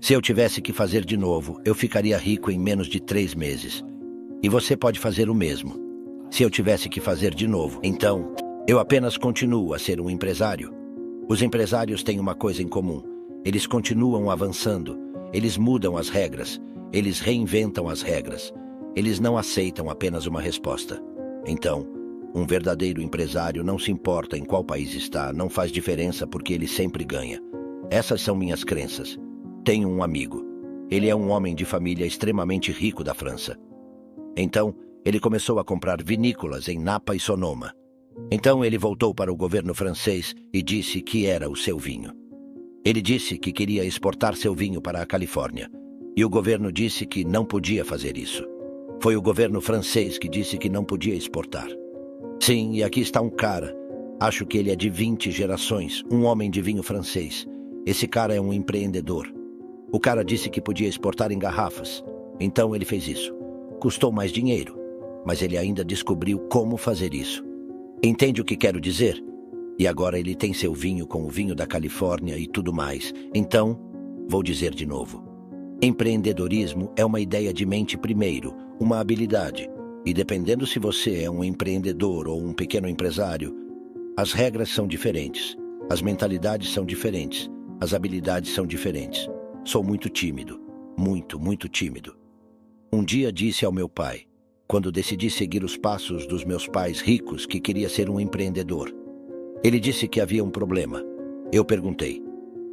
Se eu tivesse que fazer de novo, eu ficaria rico em menos de 3 meses. E você pode fazer o mesmo. Se eu tivesse que fazer de novo, então, eu apenas continuo a ser um empresário. Os empresários têm uma coisa em comum. Eles continuam avançando. Eles mudam as regras. Eles reinventam as regras. Eles não aceitam apenas uma resposta. Então, um verdadeiro empresário não se importa em qual país está, não faz diferença porque ele sempre ganha. Essas são minhas crenças. Tenho um amigo. Ele é um homem de família extremamente rico da França. Então, ele começou a comprar vinícolas em Napa e Sonoma. Então ele voltou para o governo francês e disse que era o seu vinho. Ele disse que queria exportar seu vinho para a Califórnia. E o governo disse que não podia fazer isso. Foi o governo francês que disse que não podia exportar. Sim, e aqui está um cara. Acho que ele é de 20 gerações, um homem de vinho francês. Esse cara é um empreendedor. O cara disse que podia exportar em garrafas. Então ele fez isso. Custou mais dinheiro, mas ele ainda descobriu como fazer isso. Entende o que quero dizer? E agora ele tem seu vinho com o vinho da Califórnia e tudo mais. Então, vou dizer de novo. Empreendedorismo é uma ideia de mente primeiro, uma habilidade. E dependendo se você é um empreendedor ou um pequeno empresário, as regras são diferentes, as mentalidades são diferentes, as habilidades são diferentes. Sou muito tímido, muito tímido. Um dia disse ao meu pai, quando decidi seguir os passos dos meus pais ricos, que queria ser um empreendedor. Ele disse que havia um problema. Eu perguntei,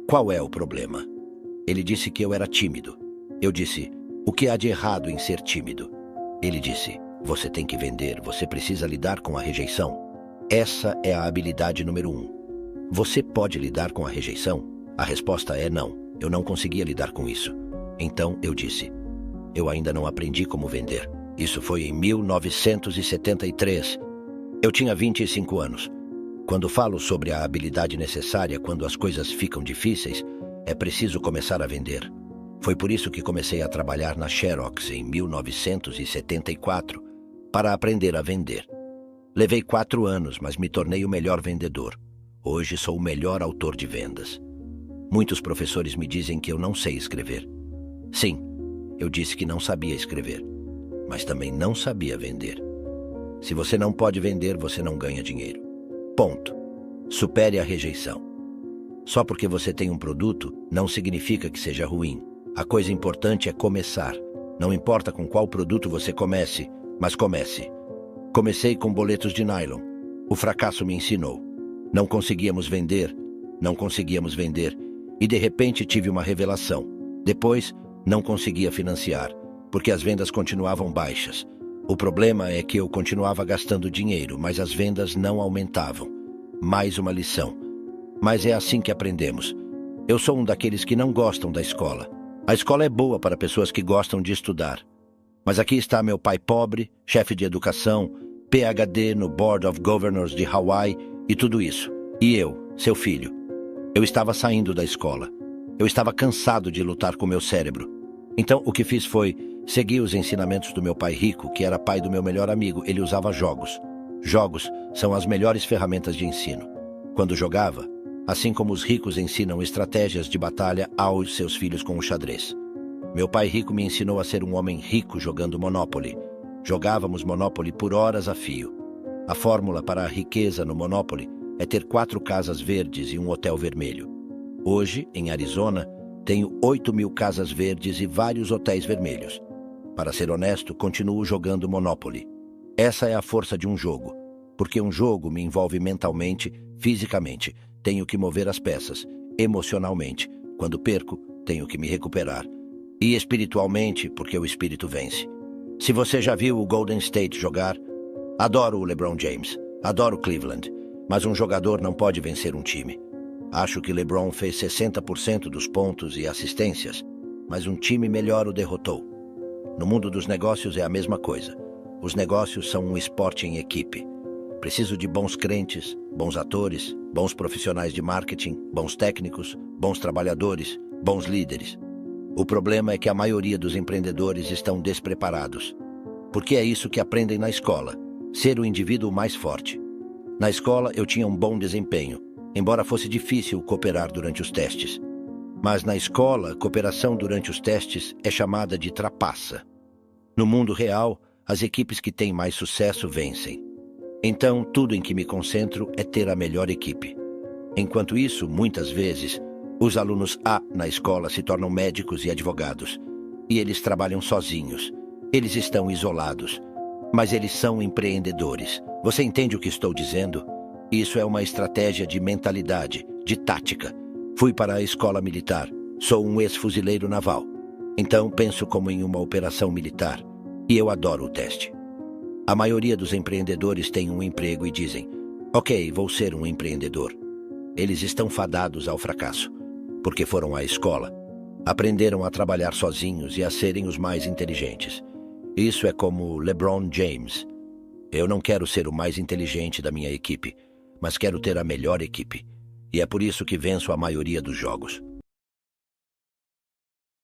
qual é o problema? Ele disse que eu era tímido. Eu disse, o que há de errado em ser tímido? Ele disse, você tem que vender, você precisa lidar com a rejeição. Essa é a habilidade número 1. Você pode lidar com a rejeição? A resposta é não, eu não conseguia lidar com isso. Então eu disse, eu ainda não aprendi como vender. Isso foi em 1973. Eu tinha 25 anos. Quando falo sobre a habilidade necessária quando as coisas ficam difíceis, é preciso começar a vender. Foi por isso que comecei a trabalhar na Xerox em 1974, para aprender a vender. Levei 4 anos, mas me tornei o melhor vendedor. Hoje sou o melhor autor de vendas. Muitos professores me dizem que eu não sei escrever. Sim, eu disse que não sabia escrever, mas também não sabia vender. Se você não pode vender, você não ganha dinheiro. Ponto. Supere a rejeição. Só porque você tem um produto, não significa que seja ruim. A coisa importante é começar. Não importa com qual produto você comece, mas comece. Comecei com boletos de nylon. O fracasso me ensinou. Não conseguíamos vender. E de repente tive uma revelação. Depois, não conseguia financiar, porque as vendas continuavam baixas. O problema é que eu continuava gastando dinheiro, mas as vendas não aumentavam. Mais uma lição. Mas é assim que aprendemos. Eu sou um daqueles que não gostam da escola. A escola é boa para pessoas que gostam de estudar. Mas aqui está meu pai pobre, chefe de educação, PhD no Board of Governors de Hawaii e tudo isso. E eu, seu filho. Eu estava saindo da escola. Eu estava cansado de lutar com meu cérebro. Então o que fiz foi seguir os ensinamentos do meu pai rico, que era pai do meu melhor amigo. Ele usava jogos. Jogos são as melhores ferramentas de ensino. Quando jogava, assim como os ricos ensinam estratégias de batalha aos seus filhos com o xadrez. Meu pai rico me ensinou a ser um homem rico jogando Monopoly. Jogávamos Monopoly por horas a fio. A fórmula para a riqueza no Monopoly é ter 4 casas verdes e um hotel vermelho. Hoje, em Arizona, tenho 8.000 casas verdes e vários hotéis vermelhos. Para ser honesto, continuo jogando Monopoly. Essa é a força de um jogo, porque um jogo me envolve mentalmente, fisicamente. Tenho que mover as peças, emocionalmente. Quando perco, tenho que me recuperar. E espiritualmente, porque o espírito vence. Se você já viu o Golden State jogar, adoro o LeBron James, adoro Cleveland, mas um jogador não pode vencer um time. Acho que LeBron fez 60% dos pontos e assistências, mas um time melhor o derrotou. No mundo dos negócios é a mesma coisa. Os negócios são um esporte em equipe. Preciso de bons crentes, bons atores, bons profissionais de marketing, bons técnicos, bons trabalhadores, bons líderes. O problema é que a maioria dos empreendedores estão despreparados. Porque é isso que aprendem na escola, ser o indivíduo mais forte. Na escola eu tinha um bom desempenho, embora fosse difícil cooperar durante os testes. Mas na escola, cooperação durante os testes é chamada de trapaça. No mundo real, as equipes que têm mais sucesso vencem. Então, tudo em que me concentro é ter a melhor equipe. Enquanto isso, muitas vezes, os alunos A na escola se tornam médicos e advogados. E eles trabalham sozinhos. Eles estão isolados. Mas eles são empreendedores. Você entende o que estou dizendo? Isso é uma estratégia de mentalidade, de tática. Fui para a escola militar. Sou um ex-fuzileiro naval. Então penso como em uma operação militar. E eu adoro o teste. A maioria dos empreendedores tem um emprego e dizem: ok, vou ser um empreendedor. Eles estão fadados ao fracasso, porque foram à escola. Aprenderam a trabalhar sozinhos e a serem os mais inteligentes. Isso é como LeBron James. Eu não quero ser o mais inteligente da minha equipe, mas quero ter a melhor equipe. E é por isso que venço a maioria dos jogos.